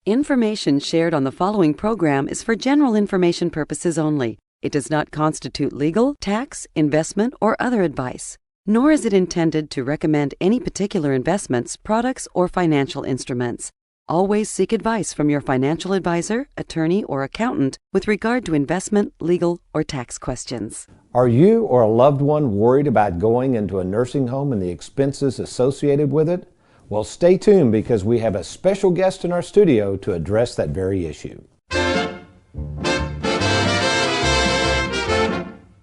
Information shared on the following program is for general information purposes only. It does not constitute legal, tax, investment, or other advice, nor is it intended to recommend any particular investments, products, or financial instruments. Always seek advice from your financial advisor, attorney, or accountant with regard to investment, legal, or tax questions. Are you or a loved one worried about going into a nursing home and the expenses associated with it? Well, stay tuned because we have a special guest in our studio to address that very issue.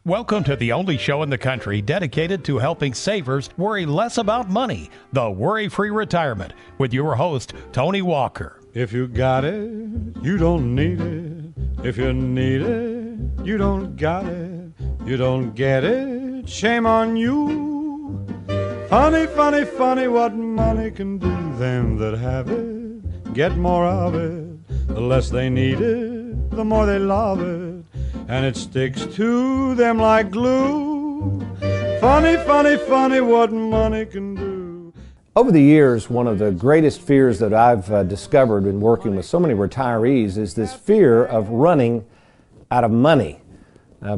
Welcome to the only show in the country dedicated to helping savers worry less about money, the Worry-Free Retirement, with your host, Tony Walker. If you got it, you don't need it. If you need it, you don't got it. You don't get it, shame on you. Funny, funny, funny what money can do. Them that have it get more of it. The less they need it, the more they love it. And it sticks to them like glue. Funny, funny, funny what money can do. Over the years, one of the greatest fears that I've discovered in working with so many retirees is this fear of running out of money.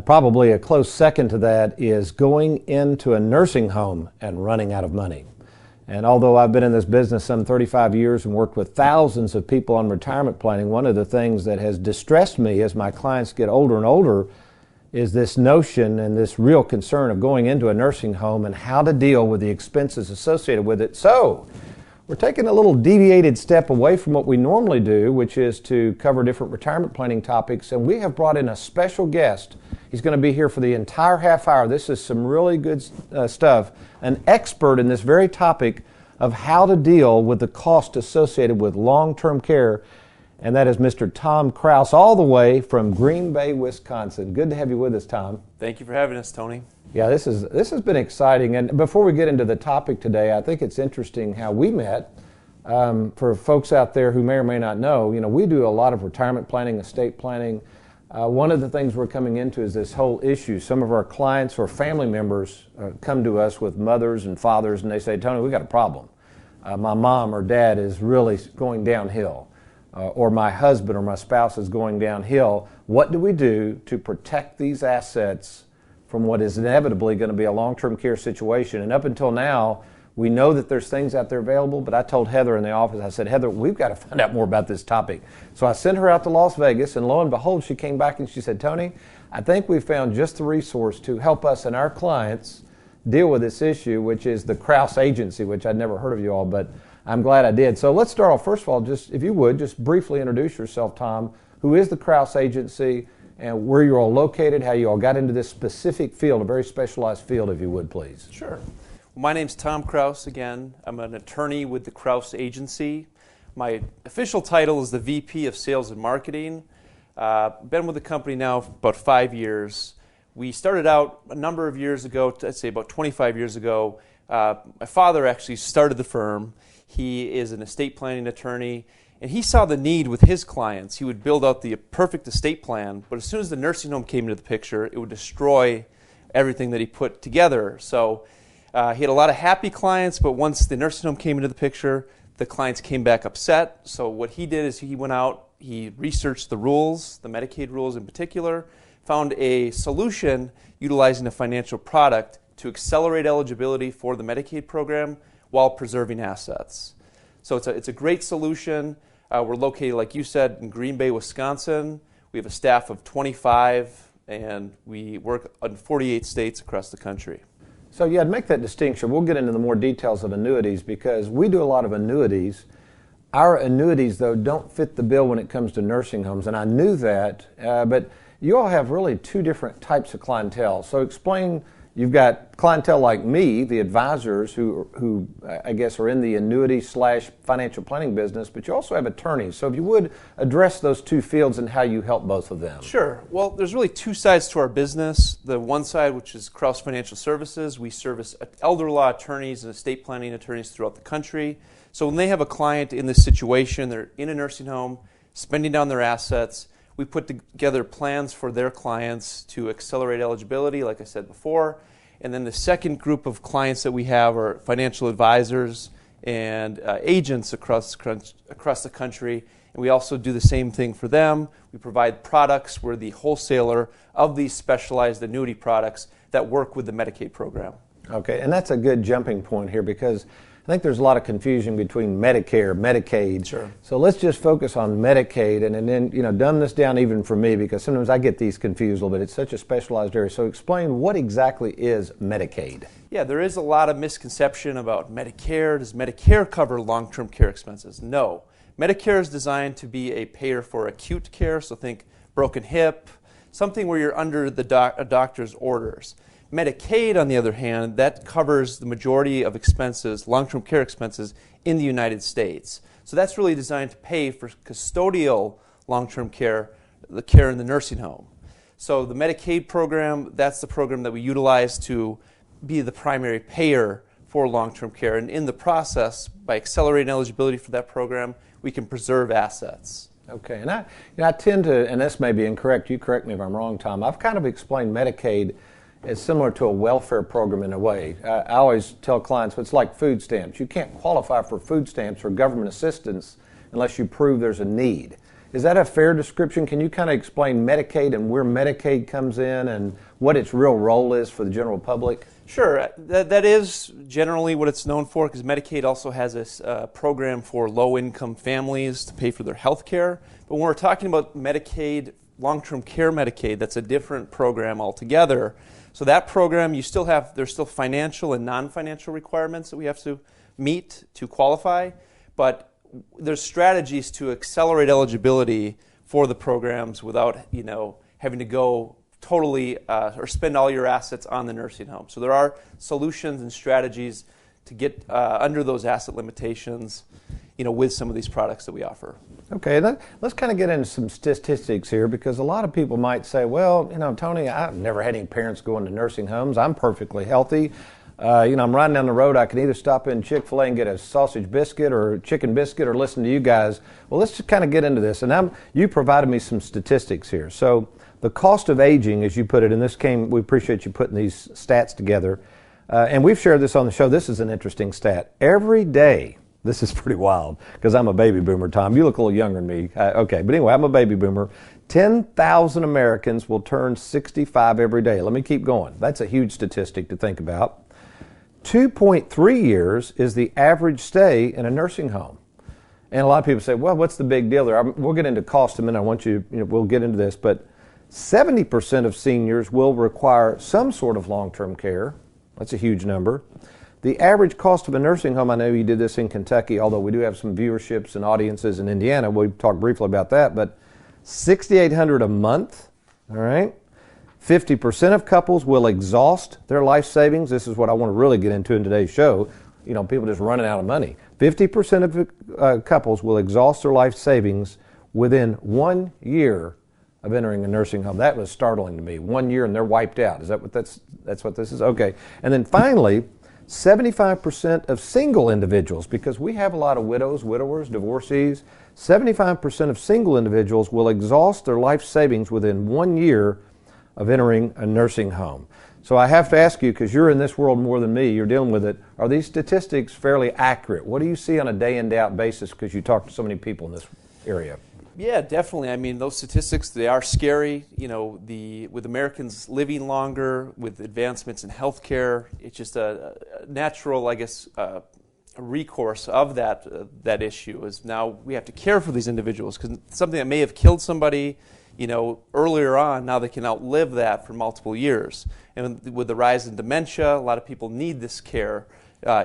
Probably a close second to that is going into a nursing home and running out of money. And although I've been in this business some 35 years and worked with thousands of people on retirement planning, one of the things that has distressed me as my clients get older and older is this notion and this real concern of going into a nursing home and how to deal with the expenses associated with it. So we're taking a little deviated step away from what we normally do, which is to cover different retirement planning topics, and we have brought in a special guest. He's going to be here for the entire half hour. This is some really good stuff. An expert in this very topic of how to deal with the cost associated with long-term care, and that is Mr. Tom Krause, all the way from Green Bay, Wisconsin. Good to have you with us, Tom. Thank you for having us, Tony. Yeah, this has been exciting. And before we get into the topic today, I think it's interesting how we met. For folks out there who may or may not know, we do a lot of retirement planning, estate planning. One of the things we're coming into is this whole issue. Some of our clients or family members come to us with mothers and fathers, and they say, Tony, we got a problem. My mom or dad is really going downhill, or my husband or my spouse is going downhill. What do we do to protect these assets from what is inevitably going to be a long-term care situation? And up until now, we know that there's things out there available, but I told Heather in the office, I said, Heather, we've got to find out more about this topic. So I sent her out to Las Vegas, and lo and behold, she came back and she said, Tony, I think we found just the resource to help us and our clients deal with this issue, which is the Krause Agency, which I'd never heard of you all, but I'm glad I did. So let's start off, first of all, just if you would, just briefly introduce yourself, Tom. Who is the Krause Agency, and where you're all located, how you all got into this specific field, a very specialized field, if you would, please. Sure. Well, my name's Tom Krause again. I'm an attorney with the Krause Agency. My official title is the VP of Sales and Marketing. Been with the company now for about 5 years. We started out a number of years ago, I'd say about 25 years ago. My father actually started the firm. He is an estate planning attorney, and he saw the need with his clients. He would build out the perfect estate plan, but as soon as the nursing home came into the picture, it would destroy everything that he put together. So he had a lot of happy clients, but once the nursing home came into the picture, the clients came back upset. So what he did is he went out, he researched the rules, the Medicaid rules in particular, found a solution utilizing a financial product to accelerate eligibility for the Medicaid program while preserving assets. So it's a great solution. We're located, like you said, in Green Bay, Wisconsin. We have a staff of 25, and we work in 48 states across the country. So yeah, to make that distinction, we'll get into the more details of annuities because we do a lot of annuities. Our annuities, though, don't fit the bill when it comes to nursing homes, and I knew that, but you all have really two different types of clientele. So explain, you've got clientele like me, the advisors who I guess are in the annuity/financial planning business, but you also have attorneys. So if you would address those two fields and how you help both of them. Sure. Well, there's really two sides to our business. The one side, which is Krause Financial Services, we service elder law attorneys and estate planning attorneys throughout the country. So when they have a client in this situation, they're in a nursing home, spending down their assets, we put together plans for their clients to accelerate eligibility, like I said before. And then the second group of clients that we have are financial advisors and agents across the country. and we also do the same thing for them. We provide products. We're the wholesaler of these specialized annuity products that work with the Medicaid program. Okay, and that's a good jumping point here because I think there's a lot of confusion between Medicare, Medicaid. Sure. So let's just focus on Medicaid and then, dumb this down even for me because sometimes I get these confused a little bit. It's such a specialized area. So explain what exactly is Medicaid? Yeah, there is a lot of misconception about Medicare. Does Medicare cover long-term care expenses? No. Medicare is designed to be a payer for acute care, so think broken hip, something where you're under a doctor's orders. Medicaid, on the other hand, that covers the majority of expenses, long-term care expenses, in the United States. So that's really designed to pay for custodial long-term care, the care in the nursing home. So the Medicaid program, that's the program that we utilize to be the primary payer for long-term care. And in the process, by accelerating eligibility for that program, we can preserve assets. Okay, and I tend to, and this may be incorrect, you correct me if I'm wrong, Tom, I've kind of explained Medicaid as similar to a welfare program in a way. I always tell clients it's like food stamps. You can't qualify for food stamps or government assistance unless you prove there's a need. Is that a fair description? Can you kind of explain Medicaid and where Medicaid comes in and what its real role is for the general public? Sure. That is generally what it's known for because Medicaid also has a program for low-income families to pay for their health care. But when we're talking about Medicaid, long-term care Medicaid, that's a different program altogether. So that program, there's still financial and non-financial requirements that we have to meet to qualify, but there's strategies to accelerate eligibility for the programs without, having to go totally or spend all your assets on the nursing home. So there are solutions and strategies to get under those asset limitations, with some of these products that we offer. Okay, let's kind of get into some statistics here because a lot of people might say, well, Tony, I've never had any parents go into nursing homes. I'm perfectly healthy. I'm riding down the road. I can either stop in Chick-fil-A and get a sausage biscuit or a chicken biscuit or listen to you guys. Well, let's just kind of get into this. And you provided me some statistics here. So the cost of aging, as you put it, and we appreciate you putting these stats together. And we've shared this on the show. This is an interesting stat. Every day, this is pretty wild because I'm a baby boomer, Tom. You look a little younger than me. Okay, but anyway, I'm a baby boomer. 10,000 Americans will turn 65 every day. Let me keep going. That's a huge statistic to think about. 2.3 years is the average stay in a nursing home. And a lot of people say, well, what's the big deal there? We'll get into cost in a minute. I want we'll get into this. But 70% of seniors will require some sort of long-term care. That's a huge number. The average cost of a nursing home, I know you did this in Kentucky, although we do have some viewerships and audiences in Indiana. We'll talk briefly about that, but $6,800 a month, all right? 50% of couples will exhaust their life savings. This is what I want to really get into in today's show. People just running out of money. 50% of couples will exhaust their life savings within 1 year of entering a nursing home. That was startling to me. 1 year and they're wiped out. Is that what that's what this is? Okay. And then finally, 75% of single individuals, because we have a lot of widows, widowers, divorcees, 75% of single individuals will exhaust their life savings within 1 year of entering a nursing home. So I have to ask you, because you're in this world more than me, you're dealing with it, are these statistics fairly accurate? What do you see on a day in, day out basis because you talk to so many people in this area? Yeah, definitely. I mean, those statistics, they are scary. With Americans living longer, with advancements in healthcare, it's just a natural, a recourse of that issue is now we have to care for these individuals because something that may have killed somebody, earlier on, now they can outlive that for multiple years. And with the rise in dementia, a lot of people need this care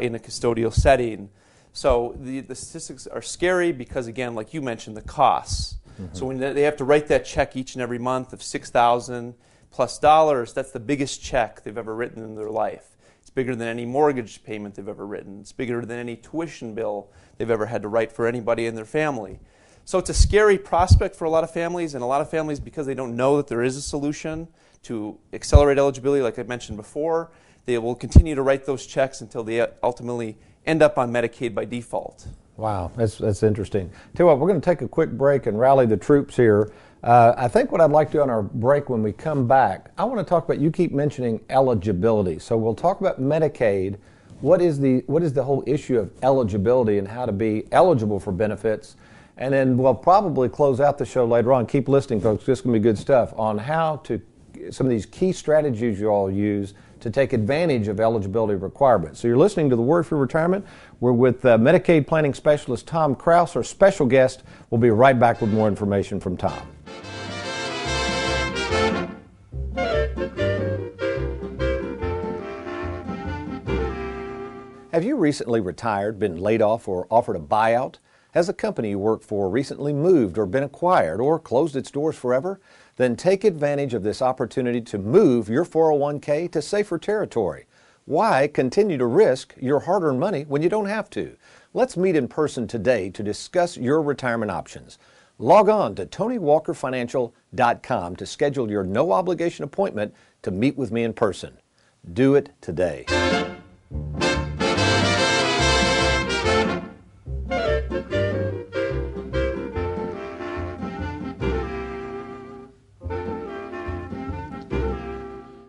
in a custodial setting. So the statistics are scary because, again, like you mentioned, the costs. Mm-hmm. So when they have to write that check each and every month of $6,000+, that's the biggest check they've ever written in their life. It's bigger than any mortgage payment they've ever written. It's bigger than any tuition bill they've ever had to write for anybody in their family. So it's a scary prospect for a lot of families, and a lot of families, because they don't know that there is a solution to accelerate eligibility, like I mentioned before, they will continue to write those checks until they ultimately end up on Medicaid by default. Wow, that's interesting. Tell you what, we're going to take a quick break and rally the troops here. I think what I'd like to do on our break when we come back, I want to talk about, you keep mentioning eligibility. So we'll talk about Medicaid. What is the whole issue of eligibility and how to be eligible for benefits? And then we'll probably close out the show later on. Keep listening, folks. This is going to be good stuff on how to, some of these key strategies you all use to take advantage of eligibility requirements. So you're listening to the Worry-Free Retirement. We're with Medicaid Planning Specialist Tom Krause, our special guest. We'll be right back with more information from Tom. Have you recently retired, been laid off, or offered a buyout? Has the company you work for recently moved or been acquired or closed its doors forever? Then take advantage of this opportunity to move your 401k to safer territory. Why continue to risk your hard-earned money when you don't have to? Let's meet in person today to discuss your retirement options. Log on to TonyWalkerFinancial.com to schedule your no-obligation appointment to meet with me in person. Do it today.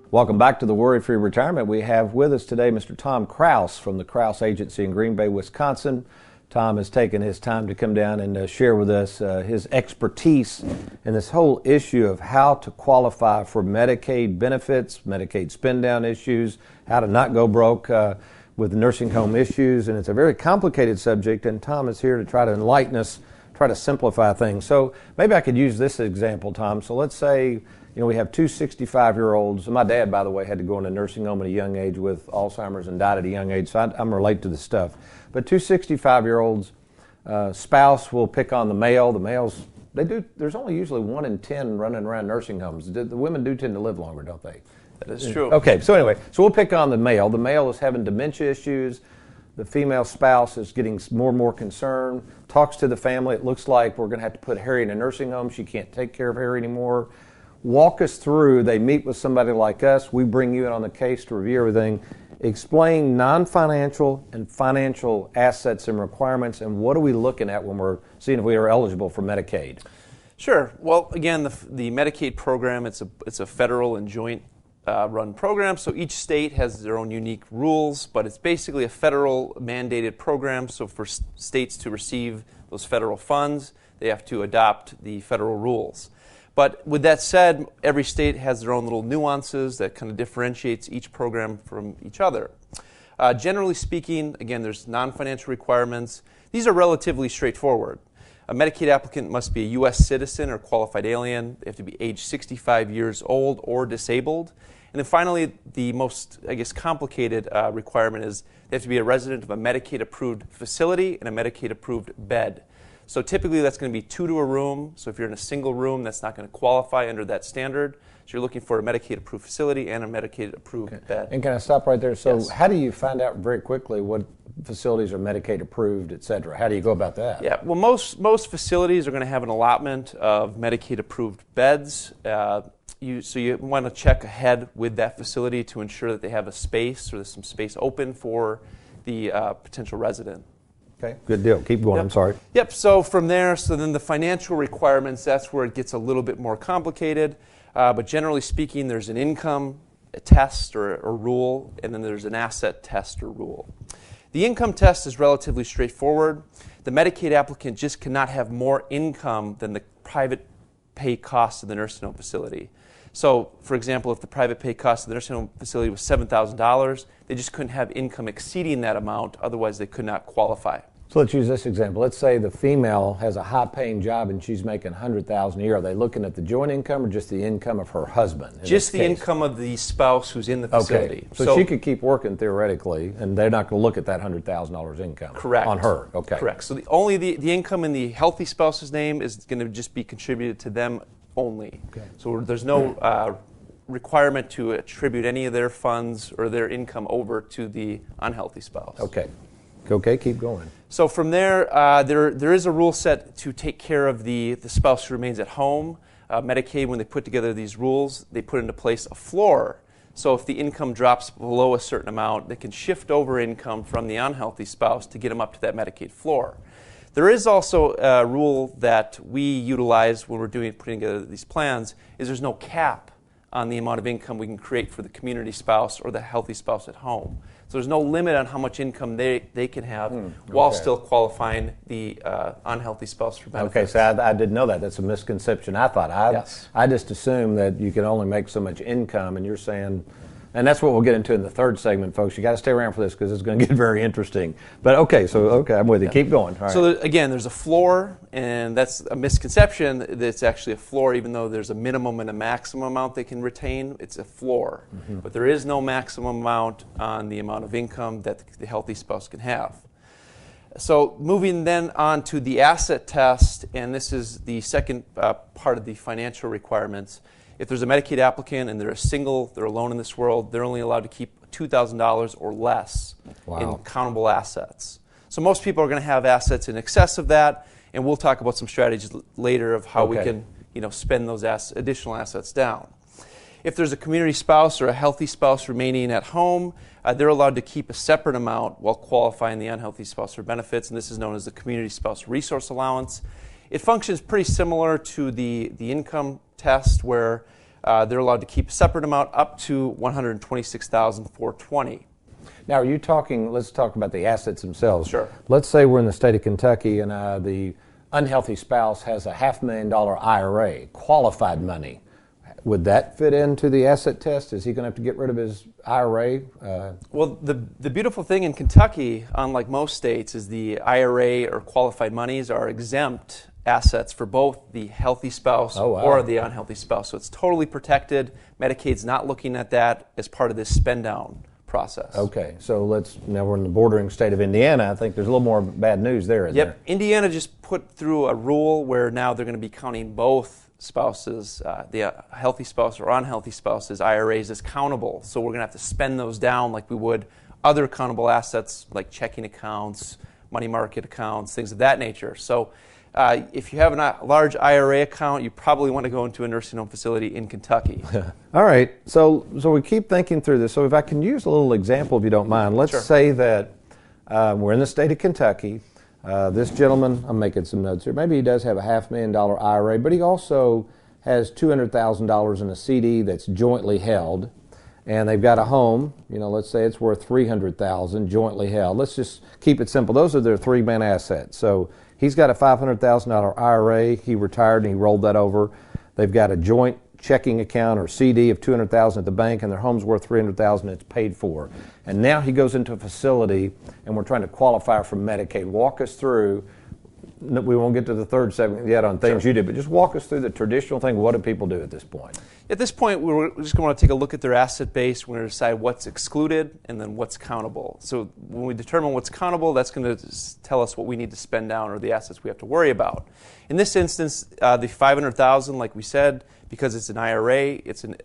Welcome back to the Worry-Free Retirement. We have with us today Mr. Tom Krause from the Krause Agency in Green Bay, Wisconsin. Tom has taken his time to come down and share with us his expertise in this whole issue of how to qualify for Medicaid benefits, Medicaid spend-down issues, how to not go broke with nursing home issues. And it's a very complicated subject, and Tom is here to try to enlighten us, try to simplify things. So maybe I could use this example, Tom. So let's say we have two 65-year-olds. My dad, by the way, had to go into a nursing home at a young age with Alzheimer's and died at a young age, so I'm related to this stuff. But two 65-year-olds, spouse will pick on the male. The males, there's only usually 1 in 10 running around nursing homes. The women do tend to live longer, don't they? That is true. Okay, so anyway, we'll pick on the male. The male is having dementia issues. The female spouse is getting more and more concerned, talks to the family. It looks like we're going to have to put Harry in a nursing home. She can't take care of Harry anymore. Walk us through. They meet with somebody like us. We bring you in on the case to review everything. Explain non-financial and financial assets and requirements, and what are we looking at when we're seeing if we are eligible for Medicaid? Sure. Well, again, the Medicaid program, it's a federal and joint run program, so each state has their own unique rules, but it's basically a federal mandated program. So for states to receive those federal funds, they have to adopt the federal rules. But with that said, every state has their own little nuances that kind of differentiates each program from each other. Generally speaking, again, there's non-financial requirements. These are relatively straightforward. A Medicaid applicant must be a U.S. citizen or qualified alien. They have to be age 65 years old or disabled. And then finally, the most, complicated requirement is they have to be a resident of a Medicaid-approved facility and a Medicaid-approved bed. So typically that's going to be 2 to a room. So if you're in a single room, that's not going to qualify under that standard. So you're looking for a Medicaid-approved facility and a Medicaid-approved bed. And can I stop right there? So yes. How do you find out very quickly what facilities are Medicaid-approved, et cetera? How do you go about that? Yeah, well, most facilities are going to have an allotment of Medicaid-approved beds. So you want to check ahead with that facility to ensure that they have a space or there's some space open for the potential resident. Okay, good deal. Keep going. Yep. I'm sorry. Yep, so from there, then the financial requirements, that's where it gets a little bit more complicated. But generally speaking, there's an income test or rule, and then there's an asset test or rule. The income test is relatively straightforward. The Medicaid applicant just cannot have more income than the private pay cost of the nursing home facility. So, for example, if the private pay cost of the nursing home facility was $7,000, they just couldn't have income exceeding that amount, otherwise they could not qualify. So let's use this example. Let's say the female has a high-paying job and she's making $100,000 a year. Are they looking at the joint income or just the income of her husband? Just the income of the spouse who's in the facility. Okay. So she could keep working theoretically, and they're not going to look at that $100,000 income. Correct. On her. Okay. Correct. So the income in the healthy spouse's name is going to just be contributed to them only. Okay. So there's no requirement to attribute any of their funds or their income over to the unhealthy spouse. Okay. Okay, keep going. So from there, there is a rule set to take care of the spouse who remains at home. Medicaid, when they put together these rules, they put into place a floor. So if the income drops below a certain amount, they can shift over income from the unhealthy spouse to get them up to that Medicaid floor. There is also a rule that we utilize when we're putting together these plans, is there's no cap on the amount of income we can create for the community spouse or the healthy spouse at home. So there's no limit on how much income they can have while still qualifying the unhealthy spouse for benefits. Okay, so I didn't know that. That's a misconception. I thought I just assumed that you can only make so much income, and you're saying, and that's what we'll get into in the third segment, folks. You got to stay around for this because it's going to get very interesting. But okay, I'm with you. Keep going. All right. So again, there's a floor, and that's a misconception. That's actually a floor, even though there's a minimum and a maximum amount they can retain. It's a floor, but there is no maximum amount on the amount of income that the healthy spouse can have. So moving then on to the asset test, and this is the second part of the financial requirements. If there's a Medicaid applicant and they're they're alone in this world, they're only allowed to keep $2,000 or less in countable assets. So most people are going to have assets in excess of that, and we'll talk about some strategies later of how we can spend those additional assets down. If there's a community spouse or a healthy spouse remaining at home, they're allowed to keep a separate amount while qualifying the unhealthy spouse for benefits, and this is known as the Community Spouse Resource Allowance. It functions pretty similar to the income test, where they're allowed to keep a separate amount up to $126,420. Now, are you talking? Let's talk about the assets themselves. Sure. Let's say we're in the state of Kentucky, and the unhealthy spouse has a $500,000 IRA, qualified money. Would that fit into the asset test? Is he going to have to get rid of his IRA? Well, the beautiful thing in Kentucky, unlike most states, is the IRA or qualified monies are exempt assets for both the healthy spouse or the unhealthy spouse. So it's totally protected. Medicaid's not looking at that as part of this spend down process. Okay, so now we're in the bordering state of Indiana. I think there's a little more bad news there, isn't there? Indiana just put through a rule where now they're going to be counting both spouses, the healthy spouse or unhealthy spouse's IRAs as countable. So we're going to have to spend those down like we would other countable assets like checking accounts, money market accounts, things of that nature. So if you have a large IRA account, you probably want to go into a nursing home facility in Kentucky. All right. So we keep thinking through this. So if I can use a little example, if you don't mind. Let's say that we're in the state of Kentucky. This gentleman, I'm making some notes here. Maybe he does have a $500,000 IRA, but he also has $200,000 in a CD that's jointly held. And they've got a home, let's say it's worth $300,000 jointly held. Let's just keep it simple. Those are their three main assets. So he's got a $500,000 IRA. He retired and he rolled that over. They've got a joint checking account or CD of $200,000 at the bank, and their home's worth $300,000. It's paid for. And now he goes into a facility, and we're trying to qualify for Medicaid. Walk us through. We won't get to the third segment yet on things you did, but just walk us through the traditional thing. What do people do at this point? At this point, we're just going to take a look at their asset base. We're going to decide what's excluded and then what's countable. So when we determine what's countable, that's going to tell us what we need to spend down or the assets we have to worry about. In this instance, the $500,000, like we said, because it's an IRA, it's an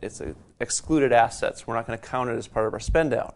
excluded assets. We're not going to count it as part of our spend down.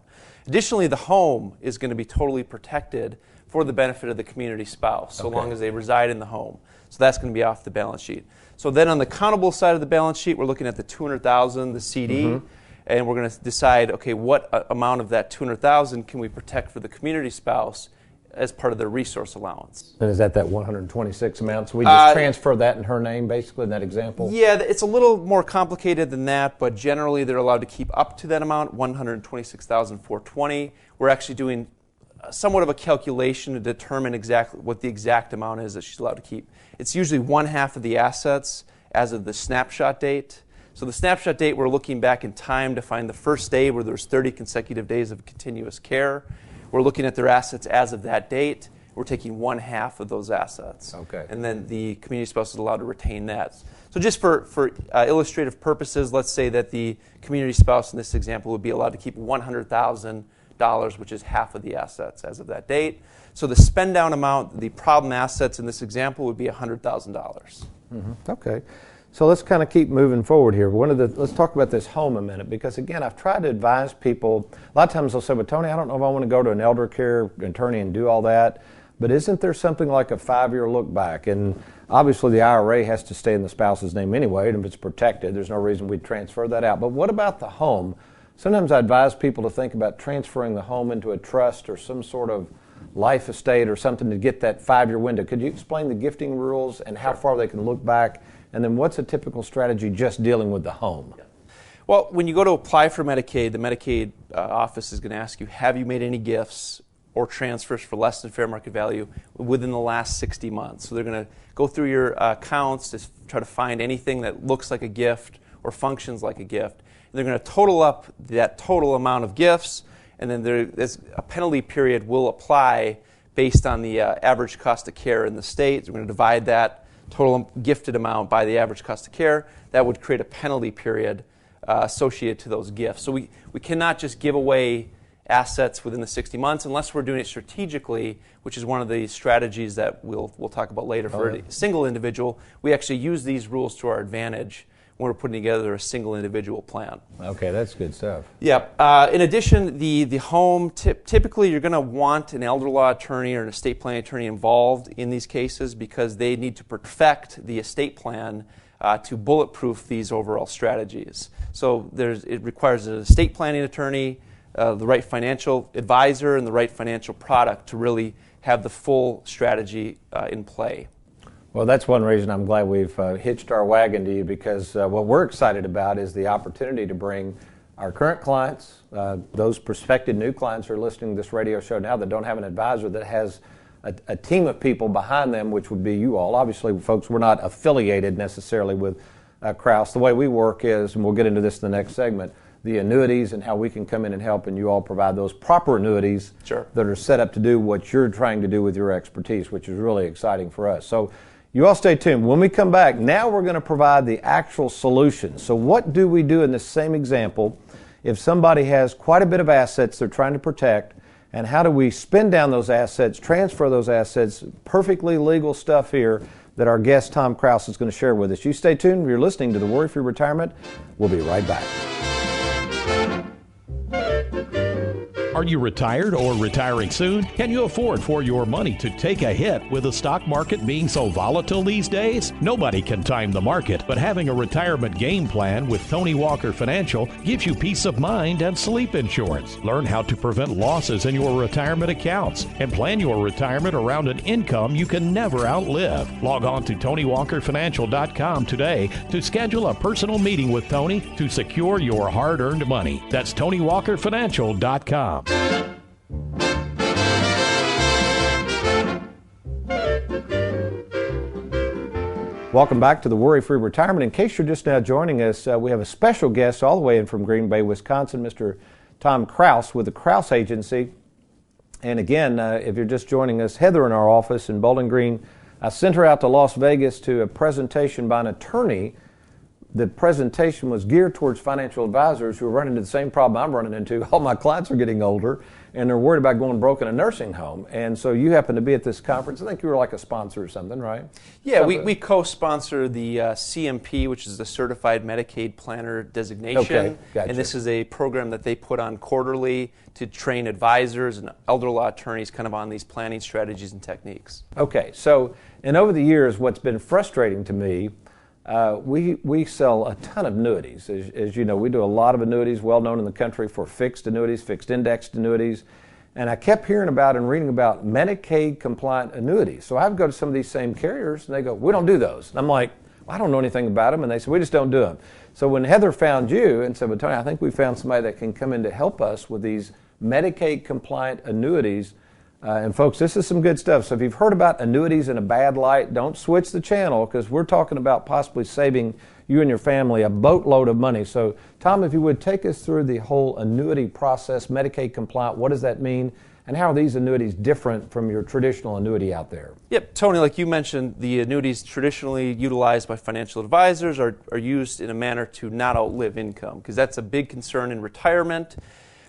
Additionally, the home is going to be totally protected for the benefit of the community spouse, so long as they reside in the home. So that's going to be off the balance sheet. So then on the countable side of the balance sheet, we're looking at the $200,000, the CD, and we're going to decide, what amount of that $200,000 can we protect for the community spouse as part of their resource allowance. And is that 126 amount? So we just transfer that in her name, basically, in that example? Yeah, it's a little more complicated than that, but generally they're allowed to keep up to that amount, $126,420. We're actually doing somewhat of a calculation to determine exactly what the exact amount is that she's allowed to keep. It's usually 1/2 of the assets as of the snapshot date. So the snapshot date, we're looking back in time to find the first day where there's 30 consecutive days of continuous care. We're looking at their assets as of that date. We're taking 1/2 of those assets. And then the community spouse is allowed to retain that. So just for illustrative purposes, let's say that the community spouse in this example would be allowed to keep $100,000, which is half of the assets as of that date. So the spend down amount, the problem assets in this example would be $100,000. Okay. So let's kind of keep moving forward here. Let's talk about this home a minute, because again, I've tried to advise people. A lot of times they'll say, "Well, Tony, I don't know if I want to go to an elder care attorney and do all that." But isn't there something like a 5-year look back? And obviously the IRA has to stay in the spouse's name anyway, and if it's protected, there's no reason we'd transfer that out. But what about the home? Sometimes I advise people to think about transferring the home into a trust or some sort of life estate or something to get that 5-year window. Could you explain the gifting rules and how far they can look back? And then what's a typical strategy just dealing with the home? Well, when you go to apply for Medicaid, the Medicaid office is going to ask you, have you made any gifts or transfers for less than fair market value within the last 60 months? So they're going to go through your accounts to try to find anything that looks like a gift or functions like a gift. And they're going to total up that total amount of gifts, and then there's a penalty period will apply based on the average cost of care in the state. We're going to divide that total gifted amount by the average cost of care. That would create a penalty period associated to those gifts. So we cannot just give away assets within the 60 months unless we're doing it strategically, which is one of the strategies that we'll talk about later. For a single individual, we actually use these rules to our advantage when we're putting together a single individual plan. Okay, that's good stuff. Yeah. In addition, the home, typically you're going to want an elder law attorney or an estate planning attorney involved in these cases because they need to perfect the estate plan to bulletproof these overall strategies. So it requires an estate planning attorney, the right financial advisor, and the right financial product to really have the full strategy in play. Well, that's one reason I'm glad we've hitched our wagon to you, because what we're excited about is the opportunity to bring our current clients, those prospective new clients who are listening to this radio show now that don't have an advisor that has a team of people behind them, which would be you all. Obviously, folks, we're not affiliated necessarily with Krause. The way we work is, and we'll get into this in the next segment, the annuities and how we can come in and help, and you all provide those proper annuities that are set up to do what you're trying to do with your expertise, which is really exciting for us. So you all stay tuned. When we come back, now we're going to provide the actual solution. So what do we do in this same example if somebody has quite a bit of assets they're trying to protect, and how do we spend down those assets, transfer those assets, perfectly legal stuff here that our guest Tom Krause is going to share with us. You stay tuned. You're listening to The Worry-Free Retirement. We'll be right back. Are you retired or retiring soon? Can you afford for your money to take a hit with the stock market being so volatile these days? Nobody can time the market, but having a retirement game plan with Tony Walker Financial gives you peace of mind and sleep insurance. Learn how to prevent losses in your retirement accounts and plan your retirement around an income you can never outlive. Log on to TonyWalkerFinancial.com today to schedule a personal meeting with Tony to secure your hard-earned money. That's TonyWalkerFinancial.com. Welcome back to the Worry-Free Retirement. In case you're just now joining us, we have a special guest all the way in from Green Bay, Wisconsin, Mr. Tom Krause with the Krause Agency. And again, if you're just joining us, Heather in our office in Bowling Green, I sent her out to Las Vegas to a presentation by an attorney. The presentation was geared towards financial advisors who are running into the same problem I'm running into. All my clients are getting older, and they're worried about going broke in a nursing home. And so you happen to be at this conference. I think you were like a sponsor or something, right? Yeah, we co-sponsor the CMP, which is the Certified Medicaid Planner designation. Okay, gotcha. And this is a program that they put on quarterly to train advisors and elder law attorneys kind of on these planning strategies and techniques. Okay, so, and over the years, what's been frustrating to me, we sell a ton of annuities. As you know, we do a lot of annuities, well known in the country for fixed annuities, fixed indexed annuities. And I kept hearing about and reading about Medicaid compliant annuities. So I would go to some of these same carriers and they go, we don't do those. And I'm like, well, I don't know anything about them. And they said, we just don't do them. So when Heather found you and said, well, Tony, I think we found somebody that can come in to help us with these Medicaid compliant annuities. And folks, this is some good stuff. So if you've heard about annuities in a bad light, don't switch the channel, because we're talking about possibly saving you and your family a boatload of money. So Tom, if you would take us through the whole annuity process, Medicaid compliant, what does that mean? And how are these annuities different from your traditional annuity out there? Yep, Tony, like you mentioned, the annuities traditionally utilized by financial advisors are used in a manner to not outlive income, because that's a big concern in retirement.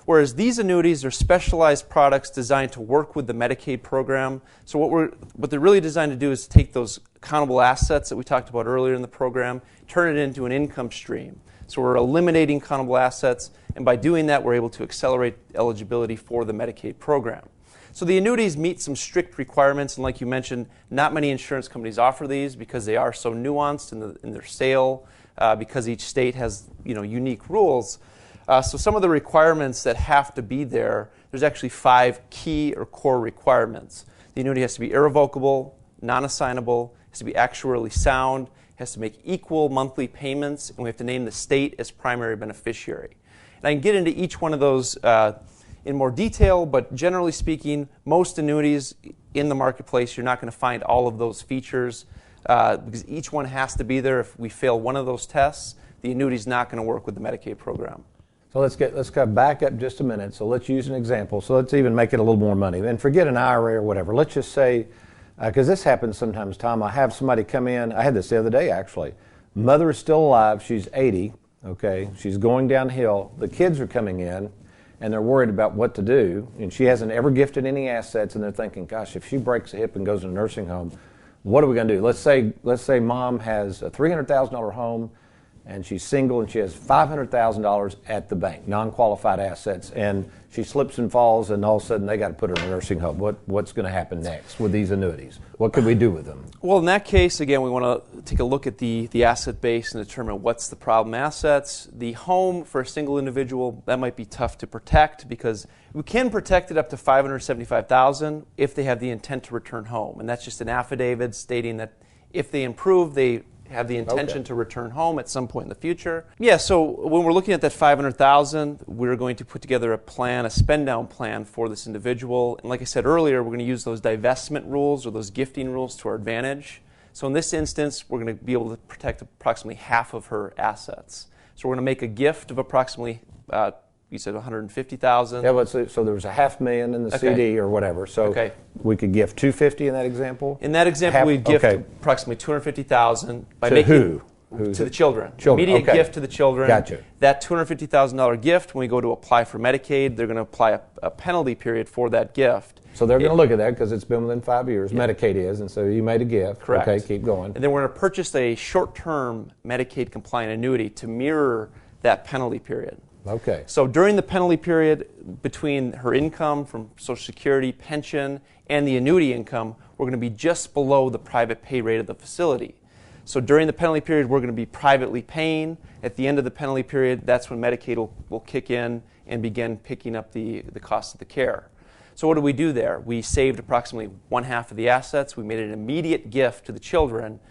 Whereas these annuities are specialized products designed to work with the Medicaid program. So what they're really designed to do is take those accountable assets that we talked about earlier in the program, turn it into an income stream. So we're eliminating countable assets, and by doing that, we're able to accelerate eligibility for the Medicaid program. So the annuities meet some strict requirements, and like you mentioned, not many insurance companies offer these because they are so nuanced in their sale, because each state has unique rules. So some of the requirements that have to be there's actually 5 key or core requirements. The annuity has to be irrevocable, non-assignable, has to be actuarially sound, has to make equal monthly payments, and we have to name the state as primary beneficiary. And I can get into each one of those in more detail, but generally speaking, most annuities in the marketplace, you're not going to find all of those features because each one has to be there. If we fail one of those tests, the annuity is not going to work with the Medicaid program. So let's go back up just a minute. So let's use an example. So let's even make it a little more money. And forget an IRA or whatever. Let's just say, because this happens sometimes, Tom, I have somebody come in. I had this the other day, actually. Mother is still alive. She's 80. Okay. She's going downhill. The kids are coming in, and they're worried about what to do. And she hasn't ever gifted any assets, and they're thinking, gosh, if she breaks a hip and goes to a nursing home, what are we going to do? Let's say mom has a $300,000 home, and she's single, and she has $500,000 at the bank, non-qualified assets, and she slips and falls, and all of a sudden they got to put her in a nursing home. What's going to happen next with these annuities? What could we do with them? Well, in that case, again, we want to take a look at the asset base and determine what's the problem assets. The home for a single individual, that might be tough to protect because we can protect it up to $575,000 if they have the intent to return home, and that's just an affidavit stating that if they improve, they have the intention to return home at some point in the future. Yeah, so when we're looking at that $500,000, we're going to put together a plan, a spend-down plan for this individual. And like I said earlier, we're going to use those divestment rules or those gifting rules to our advantage. So in this instance, we're going to be able to protect approximately half of her assets. So we're going to make a gift of approximately, you said $150,000. Yeah, but so there was $500,000 in the CD or whatever. So we could gift $250,000 in that example. In that example, we'd gift approximately $250,000 by making who? To the children. Immediate gift to the children. Gotcha. That $250,000 gift, when we go to apply for Medicaid, they're going to apply a penalty period for that gift. So they're going to look at that because it's been within 5 years. Yeah. Medicaid is, and so you made a gift. Correct. Okay, keep going. And then we're going to purchase a short-term Medicaid compliant annuity to mirror that penalty period. Okay. So during the penalty period, between her income from Social Security, pension, and the annuity income, we're going to be just below the private pay rate of the facility. So during the penalty period, we're going to be privately paying. At the end of the penalty period, that's when Medicaid will kick in and begin picking up the cost of the care. So what did we do there? We saved approximately one half of the assets. We made an immediate gift to the children,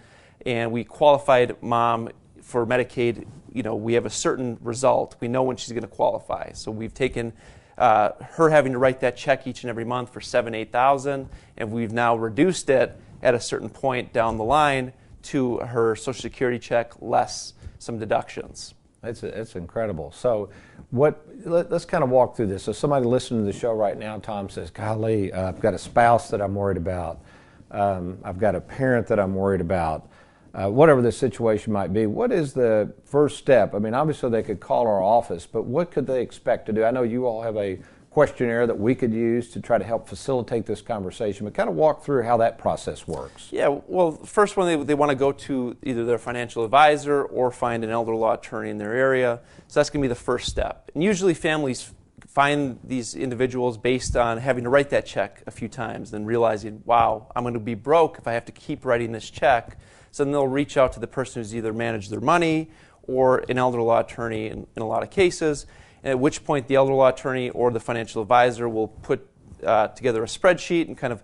and we qualified mom for Medicaid. You know, we have a certain result. We know when she's going to qualify. So we've taken her having to write that check each and every month for $7,000, $8,000, and we've now reduced it at a certain point down the line to her Social Security check less some deductions. It's incredible. So let's kind of walk through this. So somebody listening to the show right now, Tom, says, golly, I've got a spouse that I'm worried about. I've got a parent that I'm worried about. Whatever the situation might be, what is the first step? I mean, obviously they could call our office, but what could they expect to do? I know you all have a questionnaire that we could use to try to help facilitate this conversation, but kind of walk through how that process works. Yeah, well, first one, they want to go to either their financial advisor or find an elder law attorney in their area. So that's going to be the first step. And usually families find these individuals based on having to write that check a few times, then realizing, wow, I'm going to be broke if I have to keep writing this check. So then they'll reach out to the person who's either managed their money or an elder law attorney in a lot of cases, and at which point the elder law attorney or the financial advisor will put together a spreadsheet and kind of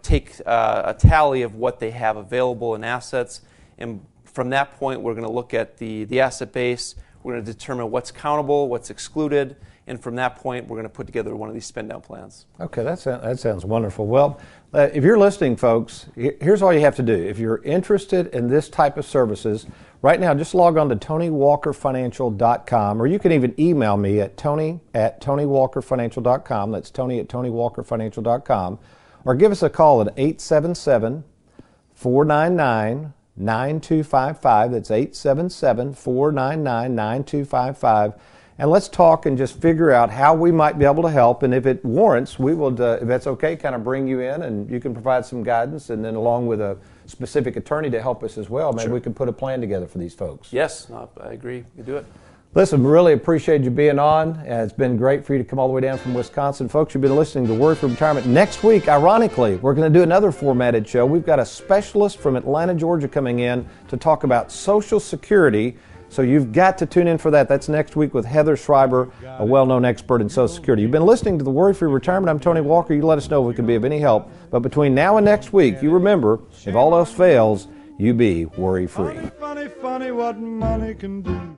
take a tally of what they have available in assets. And from that point, we're going to look at the asset base. We're going to determine what's countable, what's excluded, and from that point, we're going to put together one of these spend-down plans. Okay, that sounds wonderful. Well, if you're listening, folks, here's all you have to do. If you're interested in this type of services, right now, just log on to TonyWalkerFinancial.com, or you can even email me at Tony@TonyWalkerFinancial.com. That's Tony@TonyWalkerFinancial.com, or give us a call at 877-499-9255. That's 877-499-9255. And let's talk and just figure out how we might be able to help. And if it warrants, we will, if that's okay, kind of bring you in and you can provide some guidance. And then along with a specific attorney to help us as well, maybe we can put a plan together for these folks. Yes, I agree. You do it. Listen, really appreciate you being on. It's been great for you to come all the way down from Wisconsin. Folks, you've been listening to Word for Retirement. Next week, ironically, we're going to do another formatted show. We've got a specialist from Atlanta, Georgia coming in to talk about Social Security. So you've got to tune in for that. That's next week with Heather Schreiber, a well-known expert in Social Security. You've been listening to the Worry-Free Retirement. I'm Tony Walker. You let us know if we can be of any help. But between now and next week, you remember, if all else fails, you be worry-free. Funny, funny, funny what money can do.